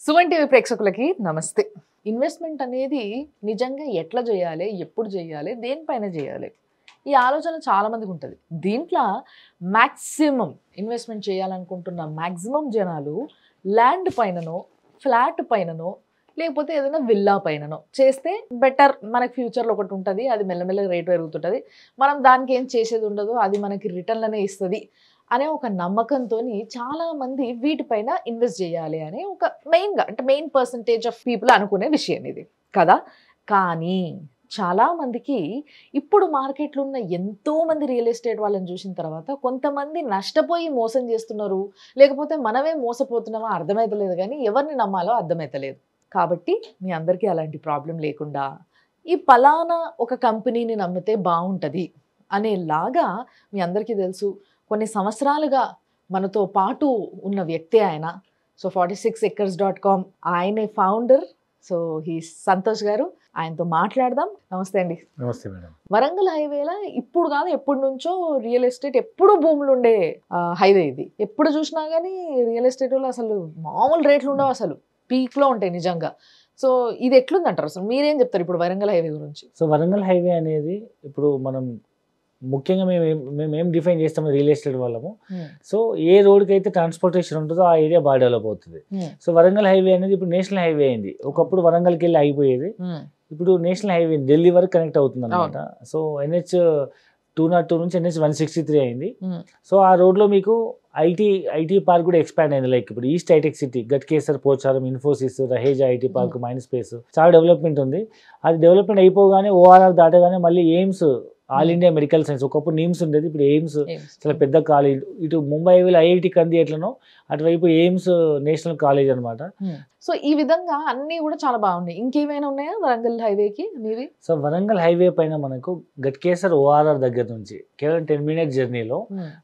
Suman TV ప్రేక్షకులకి నమస్తే. Investment అనేది నిజంగా ఎట్లా చేయాలి? ఎప్పుడు చేయాలి? దేనిపైన చేయాలి? ఈ ఆలోచన చాలా మందికి ఉంటది. దీంట్లో మాక్సిమం ఇన్వెస్ట్‌మెంట్ చేయాలనుకుంటున్న మాక్సిమం జనాలు ల్యాండ్ పైననో, ఫ్లాట్ పైననో, లేకపోతే ఏదైనా విల్లా పైననో చేస్తే బెటర్. మనకి ఫ్యూచర్‌లో ఒకటి ఉంటది. అది మెల్లమెల్లగా రేట్ పెరుగుతుంటది. మనం దానికి ఏం చేసేది ఉండదు. అది మనకి రిటర్న్‌లనే ఇస్తది అనే ఒక నమ్మకంతోని చాలామంది వీటిపైన ఇన్వెస్ట్ చేయాలి అని ఒక మెయిన్‌గా అంటే మెయిన్ పర్సెంటేజ్ ఆఫ్ పీపుల్ అనుకునే విషయం ఇది కదా! కానీ చాలామందికి ఇప్పుడు మార్కెట్‌లో ఉన్న ఎంతోమంది రియల్ ఎస్టేట్ వాళ్ళని చూసిన తర్వాత కొంతమంది నష్టపోయి మోసం చేస్తున్నారు. లేకపోతే మనమే మోసపోతున్నామా అర్థమైతలేదు గానీ ఎవరిని నమ్మాలో అర్థమైతలేదు. కాబట్టి మీ అందరికీ అలాంటి ప్రాబ్లమ్ లేకుండా ఈ పలానా ఒక కంపెనీని నమ్మితే బావుంటది అనేలాగా మీ అందరికీ తెలుసు. కొన్ని సంవత్సరాలుగా మనతో పాటు ఉన్న వ్యక్తి ఆయన. సో 46acres.com ఆయనే ఫౌండర్. సో సంతోష్ గారు. ఆయనతో మాట్లాడదాం. నమస్తే అండి. నమస్తే మేడం. వరంగల్ హైవేలో ఇప్పుడు కాదు ఎప్పటినుంచో రియల్ ఎస్టేట్ ఎప్పుడు భూములుండే హైవే ఇది. ఎప్పుడు చూసినా గానీ రియల్ ఎస్టేట్‌లో అసలు మామూలు రేట్లు ఉండవు అసలు. పీక్‌లో ఉంటాయి నిజంగా. సో ఇది ఎట్లుందంటారు అసలు? మీరేం చెప్తారు ఇప్పుడు వరంగల్ హైవే గురించి? సో వరంగల్ హైవే అనేది ఇప్పుడు మనం ముఖ్యంగా మేమేం డిఫైన్ చేస్తాము రియల్ ఎస్టేట్ వాళ్ళము. సో ఏ రోడ్కి అయితే ట్రాన్స్పోర్టేషన్ ఉంటుందో ఆ ఏరియా బాగా డెవలప్ అవుతుంది. సో వరంగల్ హైవే అనేది ఇప్పుడు నేషనల్ హైవే అయింది. ఒకప్పుడు వరంగల్కి వెళ్ళి ఆగిపోయేది. ఇప్పుడు నేషనల్ హైవే ఢిల్లీ వరకు కనెక్ట్ అవుతుంది అనమాట. సో NH 202 నుంచి NH 163 అయింది. సో ఆ రోడ్లో మీకు ఐటీ పార్క్ కూడా ఎక్స్పాండ్ అయింది. లైక్ ఇప్పుడు east Hitech City, Ghatkesar, Pocharam, Infosys, Raheja IT park, Mindspace చాలా డెవలప్మెంట్ ఉంది. అది డెవలప్మెంట్ అయిపోగానే ORR దాటగానే మళ్ళీ AIIMS all India medical science, ఒకప్పుడు నిమ్స్ ఉండేది, ఇప్పుడు ఎయిమ్స్ చాలా పెద్ద కాలేజ్. ఇటు ముంబై హైవేలో IIT కంది ఎట్లనో అటువైపు ఎయిమ్స్ నేషనల్ కాలేజ్ అనమాట. సో ఈ విధంగా అన్ని కూడా చాలా బాగున్నాయి. ఇంకేమైనా ఉన్నాయా వరంగల్ హైవేకి మీవి? సో వరంగల్ హైవే పైన మనకు గట్కేసర్ ORR దగ్గర నుంచి కేవలం 10 minute జర్నీలో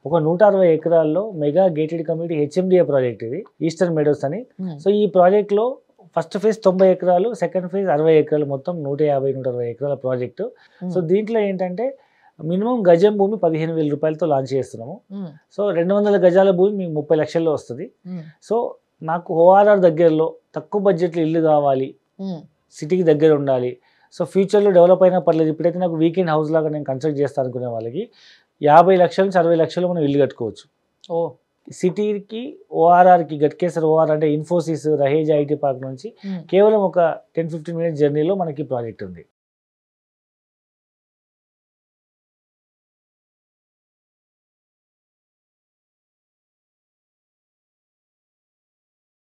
ఒక 160 ఎకరాల్లో mega gated community HMDA project ఇది, ఈస్టర్న్ మెడోస్ అని. సో ఈ ప్రాజెక్ట్లో ఫస్ట్ ఫేజ్ 90 ఎకరాలు, సెకండ్ ఫేజ్ 60 ఎకరాలు, మొత్తం 150-160 ఎకరాల ప్రాజెక్టు. సో దీంట్లో ఏంటంటే మినిమం గజం భూమి 15,000 రూపాయలతో లాంచ్ చేస్తున్నాము. సో 200 గజాల భూమి మీకు 30 లక్షల్లో వస్తుంది. సో నాకు ORR దగ్గరలో తక్కువ బడ్జెట్లో ఇల్లు కావాలి, సిటీకి దగ్గర ఉండాలి, సో ఫ్యూచర్లో డెవలప్ అయినా పర్లేదు, ఇప్పుడైతే నాకు వీకెండ్ హౌస్ లాగా నేను కన్స్ట్రక్ట్ చేస్తాను అనుకునే వాళ్ళకి 50 లక్షల నుంచి 60 లక్షలు మనం ఇల్లు కట్టుకోవచ్చు. సిటీకి ORRకి గట్కేసర్ ORR అంటే ఇన్ఫోసిస్, రహేజా ఐటీ పార్క్ నుంచి కేవలం ఒక 10-15 minute జర్నీలో మనకి ప్రాజెక్ట్ ఉంది.